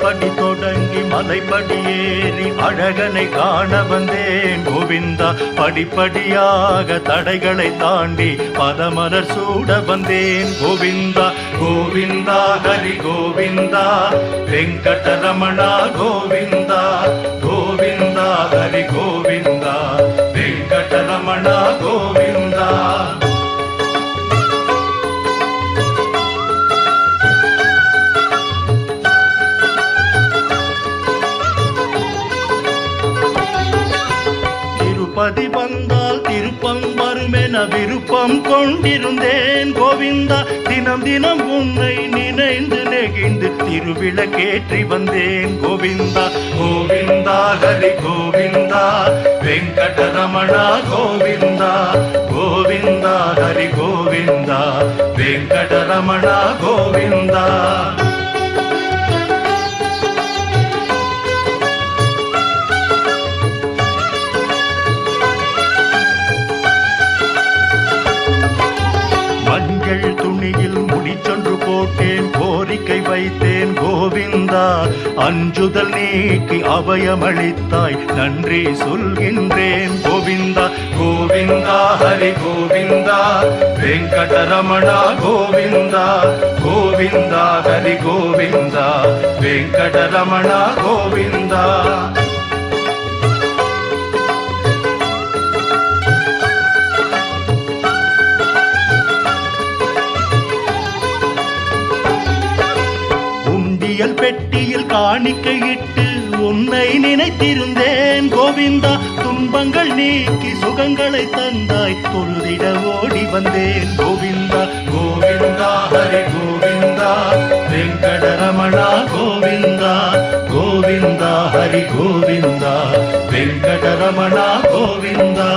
படிப்படி தொடங்கி மலைப்படி ஏறி அழகனை காண வந்தேன் கோவிந்தா. படிப்படியாக தடைகளை தாண்டி பதமலர் சூட வந்தேன் கோவிந்தா. கோவிந்தா ஹரி கோவிந்தா வெங்கடரமணா கோவிந்தா. கோவிந்தா ஹரி கோவிந்தா வெங்கடரமணா கோவிந்தா. திருப்பதி வந்தால் திருப்பம் வருமென விருப்பம் கொண்டிருந்தேன் கோவிந்தா. தினம் தினம் உன்னை நினைந்து நெகிழ்ந்து திருவிளக்கேற்றி வந்தேன் கோவிந்தா. கோவிந்தா ஹரி கோவிந்தா வெங்கடரமணா கோவிந்தா. கோவிந்தா ஹரி கோவிந்தா வெங்கடரமணா கோவிந்தா. துணியில் முடிச்சொன்று போட்டேன் கோரிக்கை வைத்தேன் கோவிந்தா. அஞ்சுதல் நீக்கி அபயமளித்தாய் நன்றி சொல்கின்றேன் கோவிந்தா. கோவிந்தா ஹரி கோவிந்தா வெங்கடரமணா கோவிந்தா. கோவிந்தா ஹரி கோவிந்தா வெங்கடரமணா கோவிந்தா. பெட்டியில் காணிக்கையிட்டு உன்னை நினைத்திருந்தேன் கோவிந்தா. துன்பங்கள் நீக்கி சுகங்களை தந்தாய் தொழுதிட ஓடி வந்தேன் கோவிந்தா. கோவிந்தா ஹரி கோவிந்தா வெங்கடரமணா கோவிந்தா. கோவிந்தா ஹரி கோவிந்தா வெங்கடரமணா கோவிந்தா.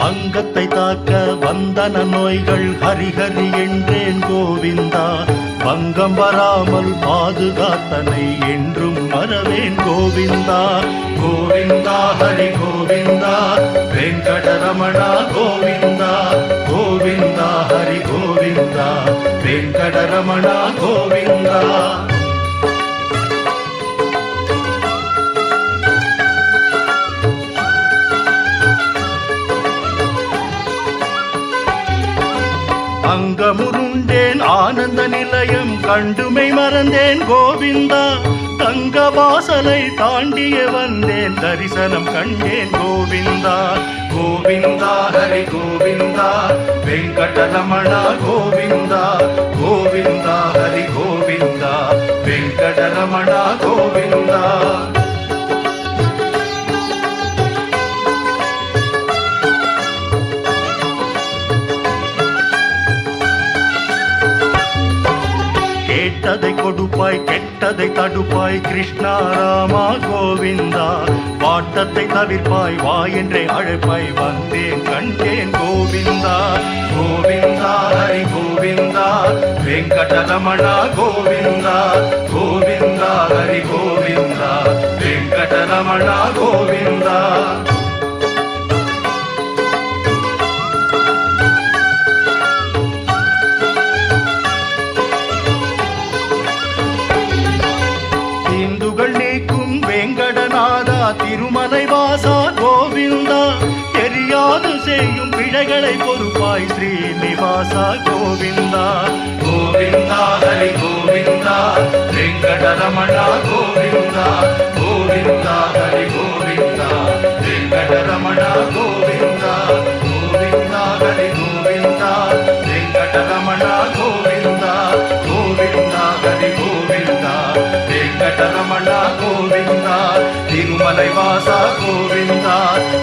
அங்கத்தை தாக்க வந்தன நோய்கள் ஹரிஹரி என்றேன் கோவிந்தா. பங்கம் வராமல் பாதுகாத்தனை என்றும் மறவேன் கோவிந்தா. கோவிந்தா ஹரி கோவிந்தா வெங்கடரமணா கோவிந்தா. கோவிந்தா ஹரி கோவிந்தா வெங்கடரமணா கோவிந்தா. அங்கமுருண்டேன் ஆனந்த நிலையம் கண்டுமை மறந்தேன் கோவிந்தா. தங்க வாசலை தாண்டிய வந்தேன் தரிசனம் கண்டேன் கோவிந்தா. கோவிந்தா ஹரி கோவிந்தா வெங்கடரமணா கோவிந்தா. கோவிந்தா ஹரி கோவிந்தா வெங்கடரமணா கோவிந்தா. கேட்டதை கொடுப்பாய் கெட்டதை தடுப்பாய் கிருஷ்ணா ராமா கோவிந்தா. வாட்டத்தை தவிர்ப்பாய் வா என்றே அழைப்பாய் வந்தேன் கண்டேன் கோவிந்தா. கோவிந்தா ஹரி கோவிந்தா வெங்கடரமணா கோவிந்தா. கோவிந்தா ஹரி கோவிந்தா வெங்கடரமணா கோவிந்தா. வெங்கடநாதா திருமலை வாசா கோவிந்தா. தெரியாது செய்யும் பிழைகளை பொறுப்பாய் ஸ்ரீனிவாசா கோவிந்தா. கோவிந்தா ஹரி கோவிந்தா வெங்கடரமணா கோவிந்தா. கோவிந்தா ஹரி கோவிந்தா வெங்கடரமணா கோவிந்தா. கோவிந்தா ஹரி கோவிந்தா வெங்கடரமணா கோவிந்தா. கோவிந்தா ஹரி கோவிந்தா வெங்கடரமணா கோவிந்தா. திருமலை வாசா கோவிந்தா.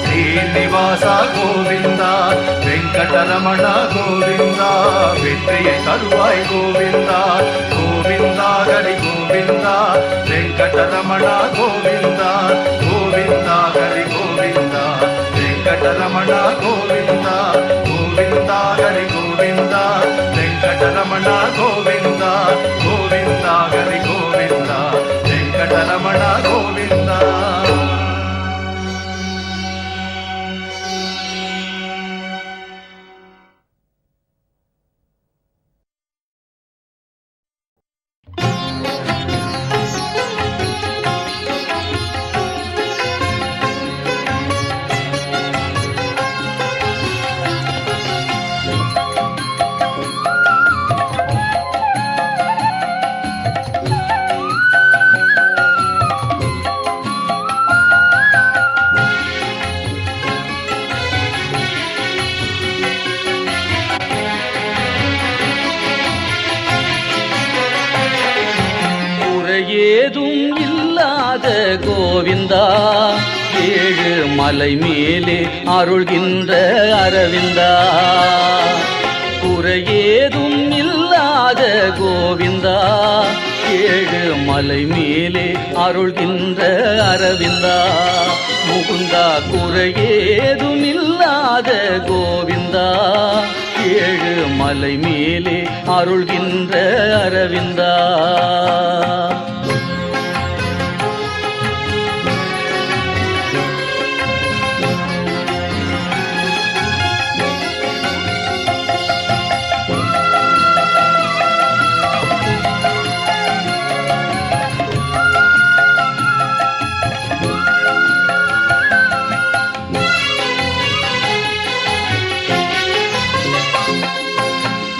ஸ்ரீனிவாசா கோவிந்தா வெங்கடரமணா கோவிந்தா. வெற்றியை தருவாய் கோவிந்தா. கோவிந்தா ஹரி கோவிந்தா வெங்கடரமணா கோவிந்தா. கோவிந்தா ஹரி கோவிந்தா வெங்கடரமணா கோவிந்தா. கோவிந்தா ஹரி கோவிந்தா வெங்கடரமணா கோவிந்தா. கோவிந்தா ஹரி கோவிந்தா வெங்கடரமணா கோவிந்தா. கோவிந்தா ஏழு மலை மேலே அருள்கின்ற அரவிந்தா குறையேதும் இல்லாத கோவிந்தா ஏழு மலை மேலே அருள்கின்ற அரவிந்தா முகுந்தா குறையேதும் இல்லாத கோவிந்தா ஏழு மலை மேலே அருள்கின்ற அரவிந்தா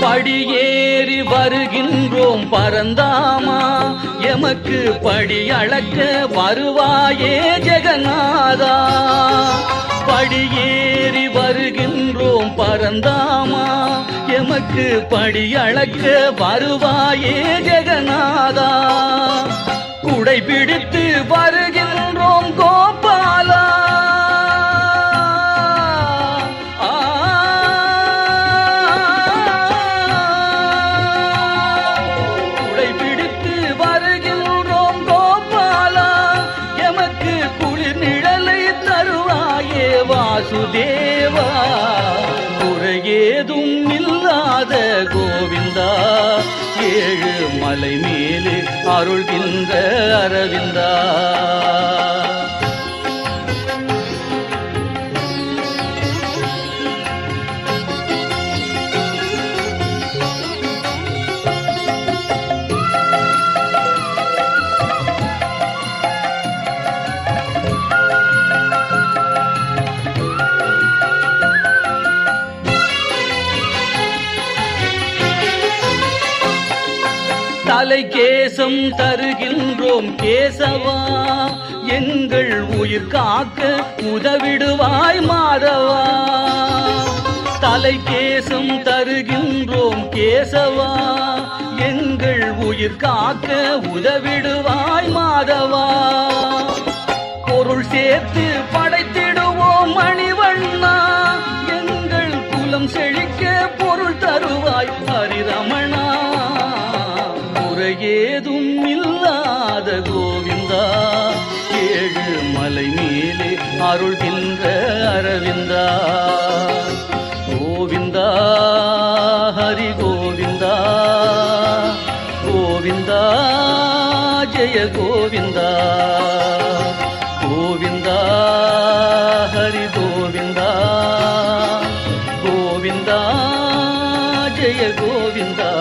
படியேறி வருகின்றோம் பரந்தாமா எமக்கு படி அளக்க வருவாயே ஜெகநாதா படியேறி வருகின்றோம் பரந்தாமா எமக்கு படி அளக்க வருவாயே ஜெகநாதா குடை பிடித்து வருகின்றோம் கோபாலா வாசுதேவா குறையேதும் இல்லாத கோவிந்தா ஏழு மலை மேலே அருள்கின்ற அரவிந்தா தலை கேசம் தருகின்றோம் கேசவா எங்கள் உயிர் காக்க உதவிடுவாய் மாதவா தலை கேசம் தருகின்றோம் கேசவா எங்கள் உயிர் காக்க உதவிடுவாய் மாதவா பொருள் சேர்த்து படைத்திடுவோம் மணிவண்ணா எங்கள் குலம் செழிக்க பொருள் தருவாய் ஹரிரமணா ஏதும் இல்லாத கோவிந்தா ஏழு மலை மேலே அருள்கின்ற அரவிந்தா கோவிந்தா ஹரி கோவிந்தா கோவிந்தா ஜெய கோவிந்தா கோவிந்தா ஹரி கோவிந்தா கோவிந்தா ஜெய கோவிந்தா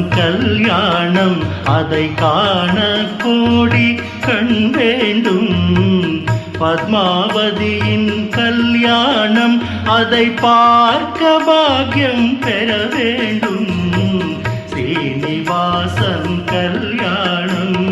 கல்யாணம் அதை காண கோடி கண் வேண்டும். பத்மாவதியின் கல்யாணம் அதை பார்க்க பாக்கியம் பெற வேண்டும். ஸ்ரீனிவாசன் கல்யாணம்.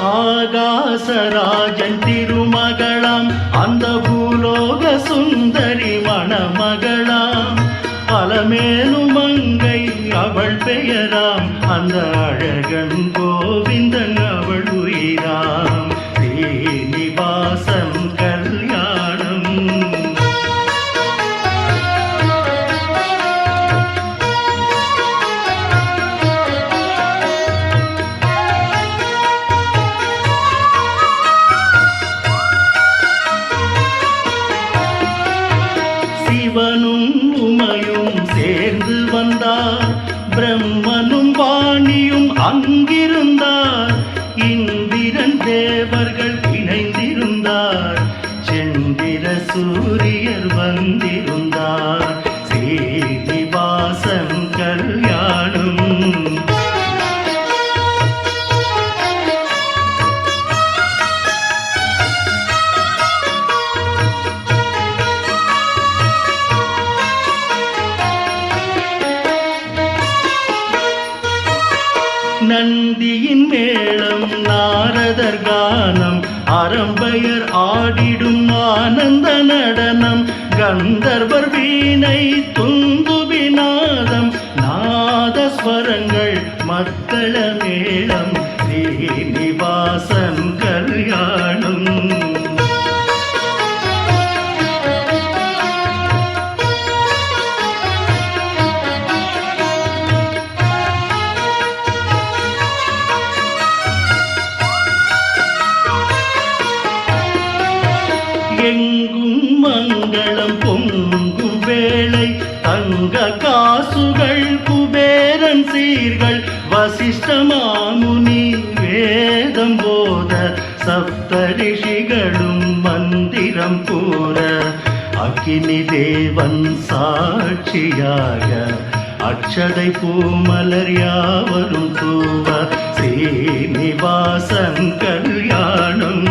ஆகாசராஜன் திருமகளாம் அந்த பூலோக சுந்தரி மணமகளாம். அலமேலும் மங்கை அவள் பெயராம் அந்த அழகன் கோவிந்தன் அவள் உயிராம். ஸ்ரீனிவாசன் கல்யாணம். சிவனும் உமையும் சேர்ந்து வந்தார். பிரம்மனும் வாணியும் அங்கிருந்தார். இந்திரன் தேவர்கள் இணைந்திருந்தார். சந்திர சூரியர் வந்திருந்தார். ஸ்ரீனிவாசன் கல்யாணம். நந்தியின் மேளம் நாரதர் கானம். அரம்பையர் ஆடிடும் ஆனந்த நடனம். கந்தர்வர் வீணை துந்துபிநாதம். நாதஸ்வரங்கள் மத்தள மேளம். ஸ்ரீனிவாசன் கல்யாணம். எங்கும் மங்களம் பொங்கும் வேளை. தங்க காசுகள் குபேரன் சீர்கள். வசிஷ்ட மாமுனி வேதம் போத. சப்தரிஷிகளும் மந்திரம் கூற. அக்கினி தேவன் சாட்சியாக. அக்ஷதை பூமலர் யாவரும் தூவ. ஸ்ரீனிவாசன் கல்யாணம்.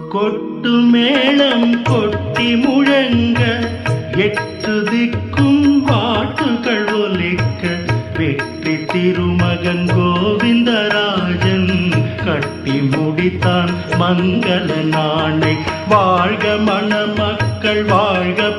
கொட்டு மேளம் கொட்டி முழங்க. எட்டு திக்கும் பாட்டுகள் ஒலிக்க. வெற்றி திருமகன் கோவிந்தராஜன் கட்டி முடித்தான் மங்கள நாளை. வாழ்க மணமக்கள் வாழ்க